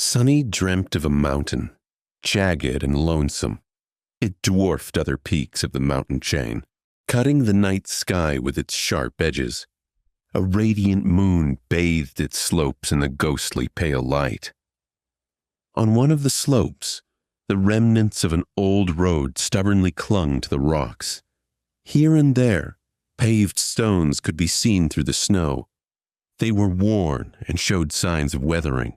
Sunny dreamt of a mountain, jagged and lonesome. It dwarfed other peaks of the mountain chain, cutting the night sky with its sharp edges. A radiant moon bathed its slopes in the ghostly pale light. On one of the slopes, the remnants of an old road stubbornly clung to the rocks. Here and there, paved stones could be seen through the snow. They were worn and showed signs of weathering.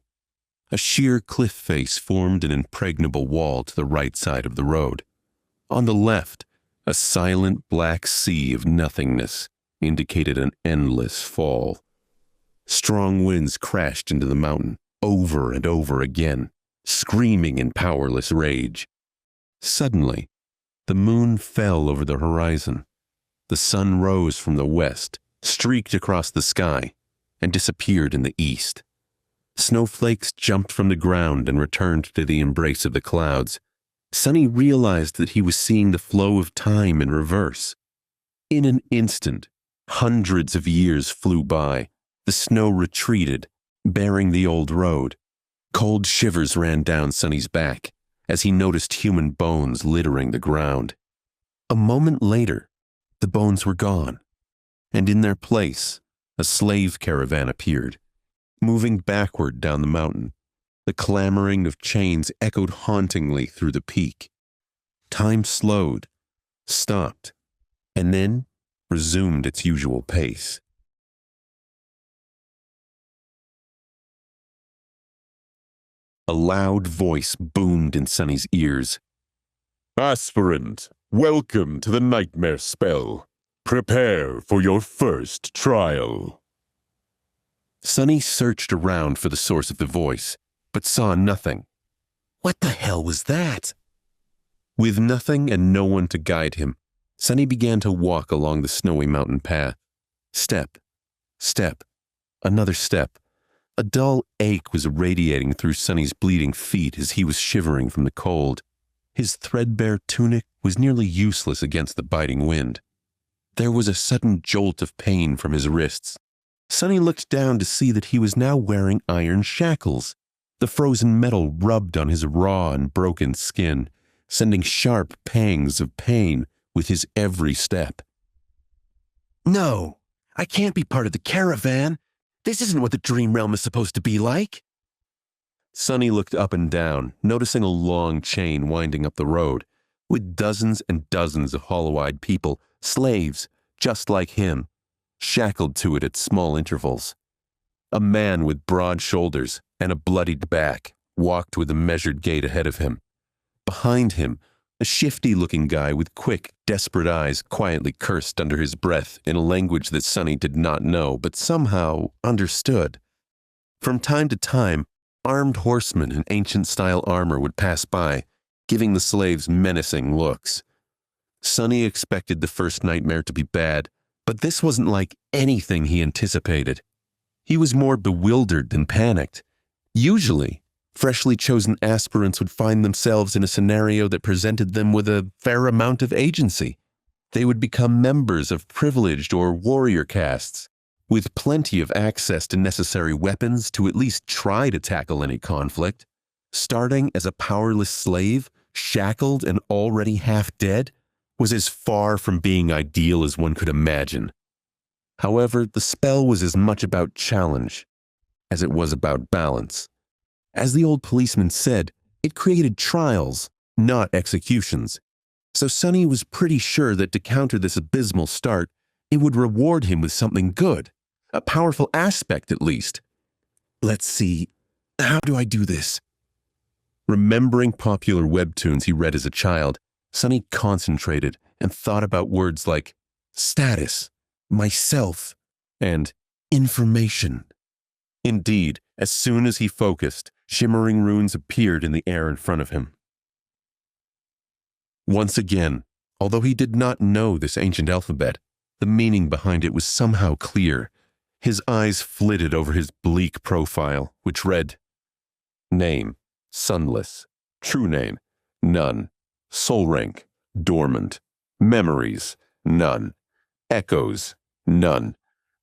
A sheer cliff face formed an impregnable wall to the right side of the road. On the left, a silent black sea of nothingness indicated an endless fall. Strong winds crashed into the mountain over and over again, screaming in powerless rage. Suddenly, the moon fell over the horizon. The sun rose from the west, streaked across the sky, and disappeared in the east. Snowflakes jumped from the ground and returned to the embrace of the clouds. Sunny realized that he was seeing the flow of time in reverse. In an instant, hundreds of years flew by. The snow retreated, bearing the old road. Cold shivers ran down Sunny's back as he noticed human bones littering the ground. A moment later, the bones were gone, and in their place, a slave caravan appeared. Moving backward down the mountain, the clamoring of chains echoed hauntingly through the peak. Time slowed, stopped, and then resumed its usual pace. A loud voice boomed in Sunny's ears. "Aspirant, welcome to the nightmare spell. Prepare for your first trial." Sunny searched around for the source of the voice, but saw nothing. What the hell was that? With nothing and no one to guide him, Sunny began to walk along the snowy mountain path. Step, step, another step. A dull ache was radiating through Sunny's bleeding feet as he was shivering from the cold. His threadbare tunic was nearly useless against the biting wind. There was a sudden jolt of pain from his wrists. Sunny looked down to see that he was now wearing iron shackles. The frozen metal rubbed on his raw and broken skin, sending sharp pangs of pain with his every step. No, I can't be part of the caravan. This isn't what the dream realm is supposed to be like. Sunny looked up and down, noticing a long chain winding up the road, with dozens and dozens of hollow-eyed people, slaves, just like him, shackled to it at small intervals. A man with broad shoulders and a bloodied back walked with a measured gait ahead of him. Behind him, a shifty-looking guy with quick, desperate eyes quietly cursed under his breath in a language that Sunny did not know but somehow understood. From time to time, armed horsemen in ancient-style armor would pass by, giving the slaves menacing looks. Sunny expected the first nightmare to be bad, but this wasn't like anything he anticipated. He was more bewildered than panicked. Usually, freshly chosen aspirants would find themselves in a scenario that presented them with a fair amount of agency. They would become members of privileged or warrior castes, with plenty of access to necessary weapons to at least try to tackle any conflict. Starting as a powerless slave, shackled and already half dead, was as far from being ideal as one could imagine. However, the spell was as much about challenge as it was about balance. As the old policeman said, it created trials, not executions. So Sunny was pretty sure that to counter this abysmal start, it would reward him with something good, a powerful aspect at least. Let's see, how do I do this? Remembering popular webtoons he read as a child, Sunny concentrated and thought about words like status, myself, and information. Indeed, as soon as he focused, shimmering runes appeared in the air in front of him. Once again, although he did not know this ancient alphabet, the meaning behind it was somehow clear. His eyes flitted over his bleak profile, which read, Name, sunless. True name, none. Soul rank, dormant. Memories, none. Echoes, none.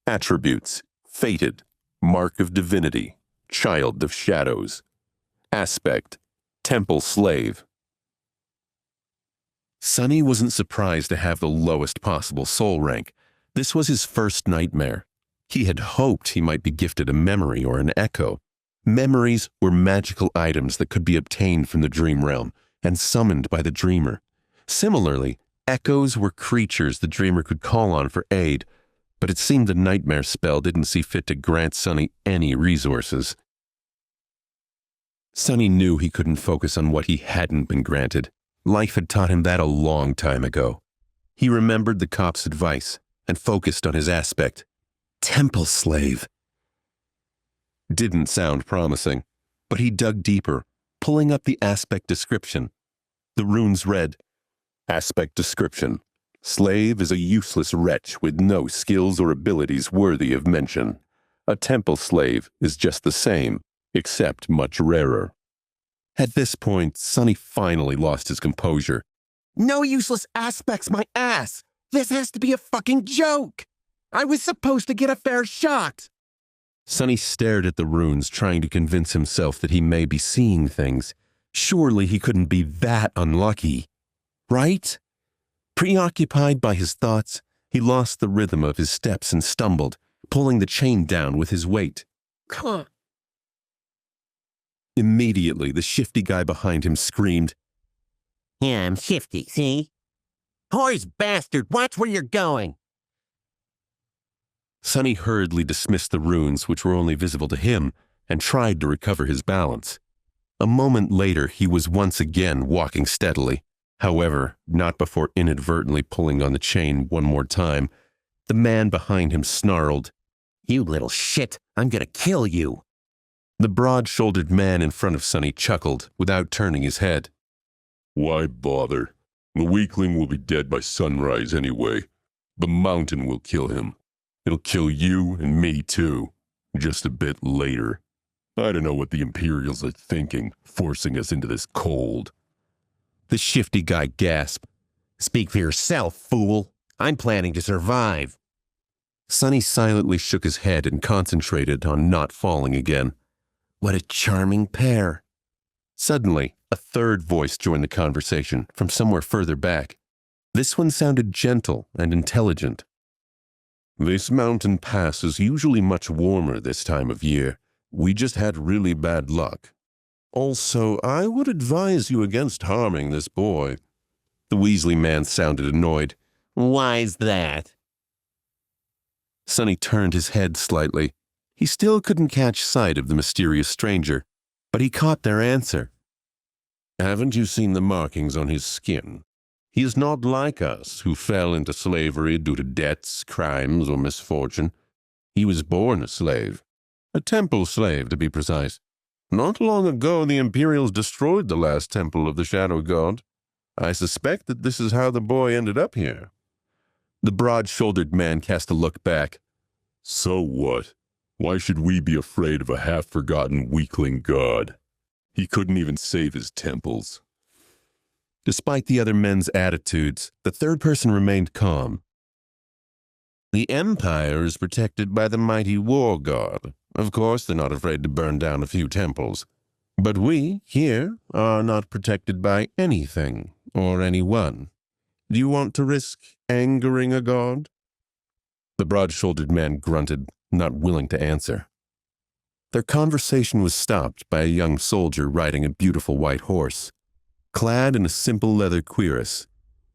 Attributes, fated. Mark of divinity, child of shadows. Aspect, temple slave. Sonny wasn't surprised to have the lowest possible soul rank. This was his first nightmare. He had hoped he might be gifted a memory or an echo. Memories were magical items that could be obtained from the dream realm and summoned by the dreamer. Similarly, echoes were creatures the dreamer could call on for aid, but it seemed the nightmare spell didn't see fit to grant Sonny any resources. Sonny knew he couldn't focus on what he hadn't been granted. Life had taught him that a long time ago. He remembered the cop's advice and focused on his aspect. Temple slave. Didn't sound promising, but he dug deeper, pulling up the aspect description. The runes read, Aspect description. Slave is a useless wretch with no skills or abilities worthy of mention. A temple slave is just the same, except much rarer. At this point, Sonny finally lost his composure. No useless aspects, my ass! This has to be a fucking joke! I was supposed to get a fair shot! Sonny stared at the runes, trying to convince himself that he may be seeing things. Surely he couldn't be that unlucky. Right? Preoccupied by his thoughts, he lost the rhythm of his steps and stumbled, pulling the chain down with his weight. Immediately, the shifty guy behind him screamed, Yeah, I'm shifty, see? Whores bastard, watch where you're going! Sonny hurriedly dismissed the runes, which were only visible to him, and tried to recover his balance. A moment later, he was once again walking steadily. However, not before inadvertently pulling on the chain one more time. The man behind him snarled, You little shit, I'm gonna kill you! The broad-shouldered man in front of Sonny chuckled without turning his head. Why bother? The weakling will be dead by sunrise anyway. The mountain will kill him. It'll kill you and me too, just a bit later. I don't know what the Imperials are thinking, forcing us into this cold. The shifty guy gasped. Speak for yourself, fool! I'm planning to survive. Sonny silently shook his head and concentrated on not falling again. What a charming pair. Suddenly, a third voice joined the conversation from somewhere further back. This one sounded gentle and intelligent. This mountain pass is usually much warmer this time of year. We just had really bad luck. Also, I would advise you against harming this boy. The Weasley man sounded annoyed. Why's that? Sonny turned his head slightly. He still couldn't catch sight of the mysterious stranger, but he caught their answer. Haven't you seen the markings on his skin? He is not like us, who fell into slavery due to debts, crimes, or misfortune. He was born a slave. A temple slave, to be precise. Not long ago, the Imperials destroyed the last temple of the Shadow God. I suspect that this is how the boy ended up here. The broad-shouldered man cast a look back. So what? Why should we be afraid of a half-forgotten weakling god? He couldn't even save his temples. Despite the other men's attitudes, the third person remained calm. The Empire is protected by the mighty war god. Of course, they're not afraid to burn down a few temples. But we, here, are not protected by anything or anyone. Do you want to risk angering a god? The broad-shouldered man grunted, not willing to answer. Their conversation was stopped by a young soldier riding a beautiful white horse. Clad in a simple leather cuirass,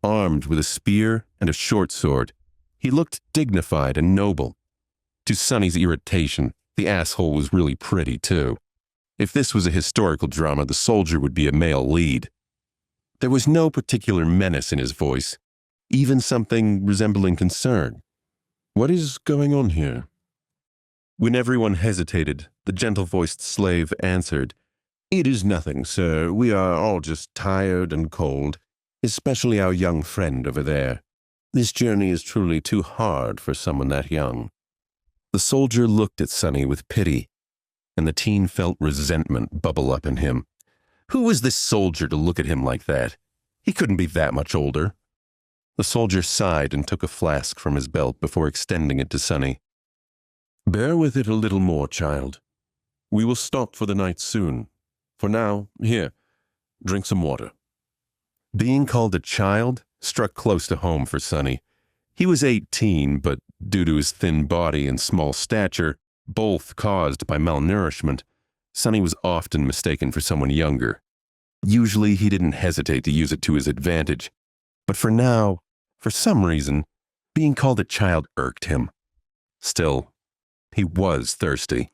armed with a spear and a short sword, he looked dignified and noble. To Sonny's irritation, the asshole was really pretty, too. If this was a historical drama, the soldier would be a male lead. There was no particular menace in his voice, even something resembling concern. What is going on here? When everyone hesitated, the gentle-voiced slave answered, It is nothing, sir. We are all just tired and cold, especially our young friend over there. This journey is truly too hard for someone that young. The soldier looked at Sonny with pity, and the teen felt resentment bubble up in him. Who was this soldier to look at him like that? He couldn't be that much older. The soldier sighed and took a flask from his belt before extending it to Sonny. Bear with it a little more, child. We will stop for the night soon. For now, here, drink some water. Being called a child struck close to home for Sonny. He was 18, but due to his thin body and small stature, both caused by malnourishment, Sonny was often mistaken for someone younger. Usually he didn't hesitate to use it to his advantage, but for now, for some reason, being called a child irked him. Still, he was thirsty.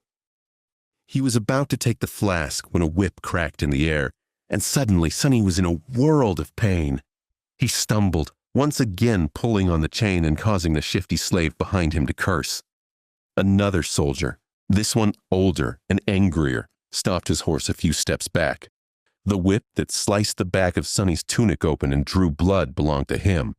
He was about to take the flask when a whip cracked in the air, and suddenly Sonny was in a world of pain. He stumbled, once again pulling on the chain and causing the shifty slave behind him to curse. Another soldier, this one older and angrier, stopped his horse a few steps back. The whip that sliced the back of Sonny's tunic open and drew blood belonged to him.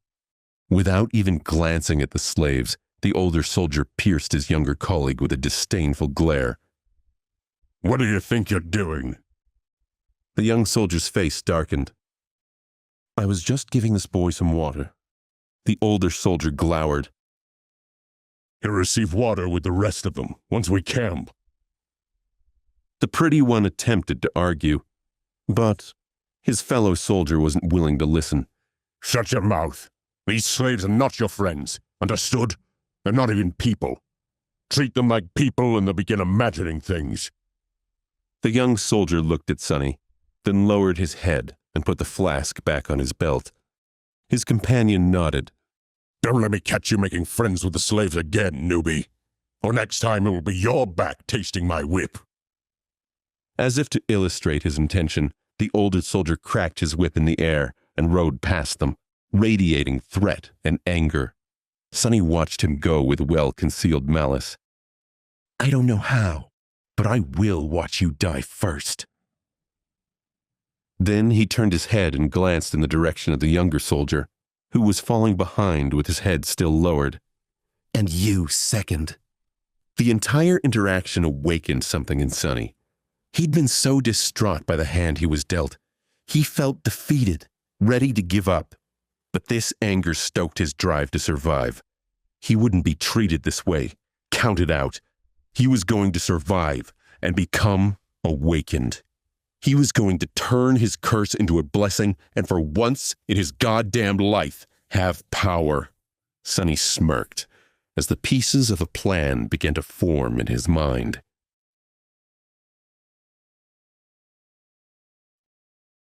Without even glancing at the slaves, the older soldier pierced his younger colleague with a disdainful glare. What do you think you're doing? The young soldier's face darkened. I was just giving this boy some water. The older soldier glowered. He'll receive water with the rest of them once we camp. The pretty one attempted to argue, but his fellow soldier wasn't willing to listen. Shut your mouth. These slaves are not your friends. Understood? They're not even people. Treat them like people and they'll begin imagining things. The young soldier looked at Sonny, then lowered his head and put the flask back on his belt. His companion nodded. Don't let me catch you making friends with the slaves again, newbie. Or next time it will be your back tasting my whip. As if to illustrate his intention, the older soldier cracked his whip in the air and rode past them, radiating threat and anger. Sonny watched him go with well-concealed malice. I don't know how, but I will watch you die first. Then he turned his head and glanced in the direction of the younger soldier, who was falling behind with his head still lowered. And you second. The entire interaction awakened something in Sonny. He'd been so distraught by the hand he was dealt. He felt defeated, ready to give up. But this anger stoked his drive to survive. He wouldn't be treated this way, counted out. He was going to survive and become awakened. He was going to turn his curse into a blessing and for once in his goddamned life have power. Sonny smirked as the pieces of a plan began to form in his mind.